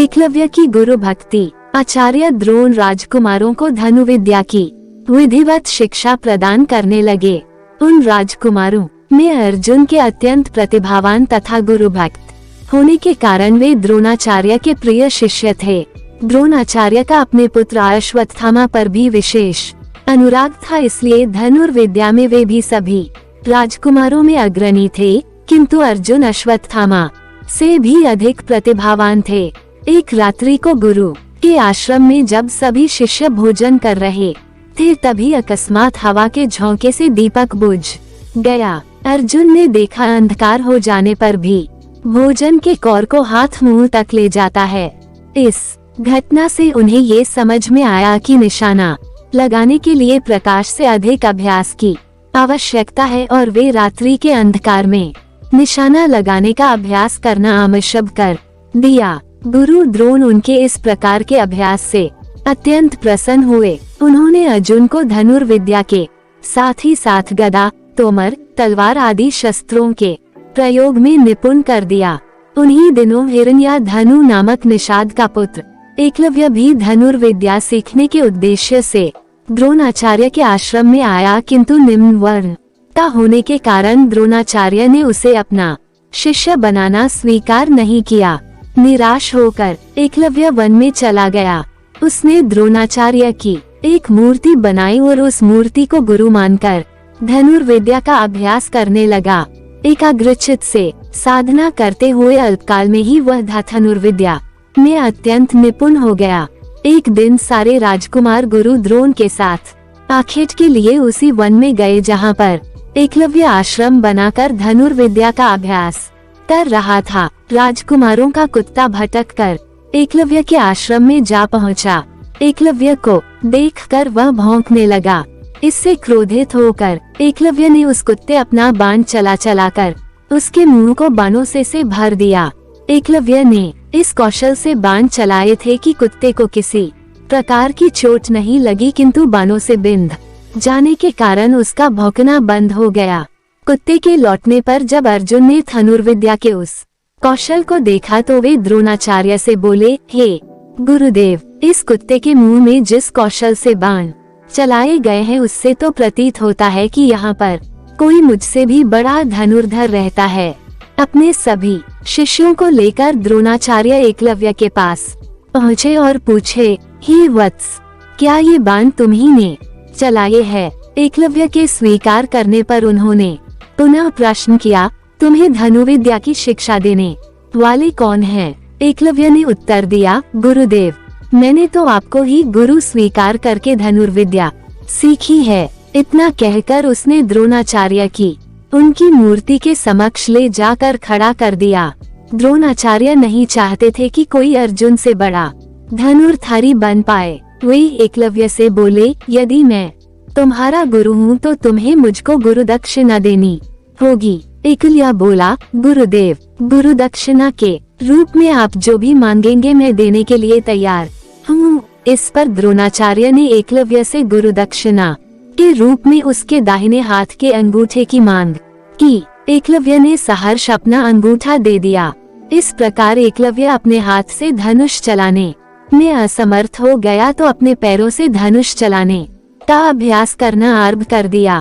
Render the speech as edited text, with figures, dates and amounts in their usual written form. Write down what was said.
एकलव्य की गुरु भक्ति। आचार्य द्रोण राजकुमारों को धनुर्विद्या की विधिवत शिक्षा प्रदान करने लगे। उन राजकुमारों में अर्जुन के अत्यंत प्रतिभावान तथा गुरु भक्त होने के कारण वे द्रोणाचार्य के प्रिय शिष्य थे। द्रोणाचार्य का अपने पुत्र अश्वत्थामा पर भी विशेष अनुराग था, इसलिए धनुर्विद्या में वे भी सभी राजकुमारों में अग्रणी थे, किंतु अर्जुन अश्वत्थामा से भी अधिक प्रतिभावान थे। एक रात्रि को गुरु के आश्रम में जब सभी शिष्य भोजन कर रहे थे, तभी अकस्मात हवा के झोंके से दीपक बुझ गया। अर्जुन ने देखा अंधकार हो जाने पर भी भोजन के कौर को हाथ मुंह तक ले जाता है। इस घटना से उन्हें ये समझ में आया कि निशाना लगाने के लिए प्रकाश से अधिक अभ्यास की आवश्यकता है और वे रात्रि के अंधकार में निशाना लगाने का अभ्यास करना आवश्यक कर दिया। गुरु द्रोण उनके इस प्रकार के अभ्यास से अत्यंत प्रसन्न हुए। उन्होंने अर्जुन को धनुर्विद्या के साथ ही साथ गदा, तोमर, तलवार आदि शस्त्रों के प्रयोग में निपुण कर दिया। उन्हीं दिनों हिरण्याधनु नामक निषाद का पुत्र एकलव्य भी धनुर्विद्या सीखने के उद्देश्य से द्रोणाचार्य के आश्रम में आया, किंतु निम्न वर्ण का होने के कारण द्रोणाचार्य ने उसे अपना शिष्य बनाना स्वीकार नहीं किया। निराश होकर एकलव्य वन में चला गया। उसने द्रोणाचार्य की एक मूर्ति बनाई और उस मूर्ति को गुरु मानकर धनुर्विद्या का अभ्यास करने लगा। एकाग्रचित्त से साधना करते हुए अल्पकाल में ही वह धनुर्विद्या में अत्यंत निपुण हो गया। एक दिन सारे राजकुमार गुरु द्रोण के साथ आखेट के लिए उसी वन में गए जहाँ पर एकलव्य आश्रम बनाकर धनुर्विद्या का अभ्यास कर रहा था। राजकुमारों का कुत्ता भटक कर एकलव्य के आश्रम में जा पहुंचा। एकलव्य को देखकर वह भौंकने लगा। इससे क्रोधित होकर एकलव्य ने उस कुत्ते अपना बाण चलाकर उसके मुंह को बाणों से भर दिया। एकलव्य ने इस कौशल से बाण चलाए थे कि कुत्ते को किसी प्रकार की चोट नहीं लगी, किंतु बाणों से बिंध जाने के कारण उसका भौंकना बंद हो गया। कुत्ते के लौटने पर जब अर्जुन ने धनुर्विद्या के उस कौशल को देखा तो वे द्रोणाचार्य से बोले, हे गुरुदेव, इस कुत्ते के मुंह में जिस कौशल से बाण चलाए गए हैं उससे तो प्रतीत होता है कि यहाँ पर कोई मुझसे भी बड़ा धनुर्धर रहता है। अपने सभी शिष्यों को लेकर द्रोणाचार्य एकलव्य के पास पहुँचे और पूछे, हे वत्स, क्या ये बाण तुम्ही ने चलाए है? एकलव्य के स्वीकार करने पर उन्होंने पुनः प्रश्न किया, तुम्हें धनुर्विद्या की शिक्षा देने वाले कौन हैं? एकलव्य ने उत्तर दिया, गुरुदेव, मैंने तो आपको ही गुरु स्वीकार करके धनुर्विद्या सीखी है। इतना कहकर उसने द्रोणाचार्य की उनकी मूर्ति के समक्ष ले जाकर खड़ा कर दिया। द्रोणाचार्य नहीं चाहते थे कि कोई अर्जुन से बड़ा धनुर्धारी बन पाए। वे एकलव्य से बोले, यदि मैं तुम्हारा गुरु हूँ तो तुम्हें मुझको गुरु दक्षिणा देनी होगी। एकलव्य बोला, गुरुदेव, गुरु दक्षिणा के रूप में आप जो भी मांगेंगे मैं देने के लिए तैयार हूँ। इस पर द्रोणाचार्य ने एकलव्य से गुरु दक्षिणा के रूप में उसके दाहिने हाथ के अंगूठे की मांग की। एकलव्य ने सहर्ष अपना अंगूठा दे दिया। इस प्रकार एकलव्य अपने हाथ से धनुष चलाने में असमर्थ हो गया तो अपने पैरों से धनुष चलाने का अभ्यास करना आरंभ कर दिया।